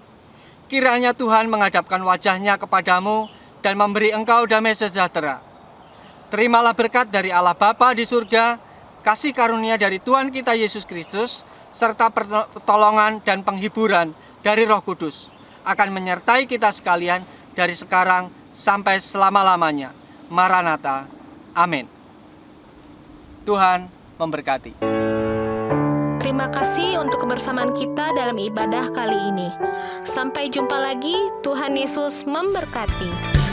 Kiranya Tuhan menghadapkan wajahnya kepadamu dan memberi engkau damai sejahtera. Terimalah berkat dari Allah Bapa di surga, kasih karunia dari Tuhan kita Yesus Kristus, serta pertolongan dan penghiburan dari Roh Kudus akan menyertai kita sekalian dari sekarang sampai selama-lamanya. Maranatha. Amin. Tuhan memberkati. Terima kasih untuk kebersamaan kita dalam ibadah kali ini. Sampai jumpa lagi, Tuhan Yesus memberkati.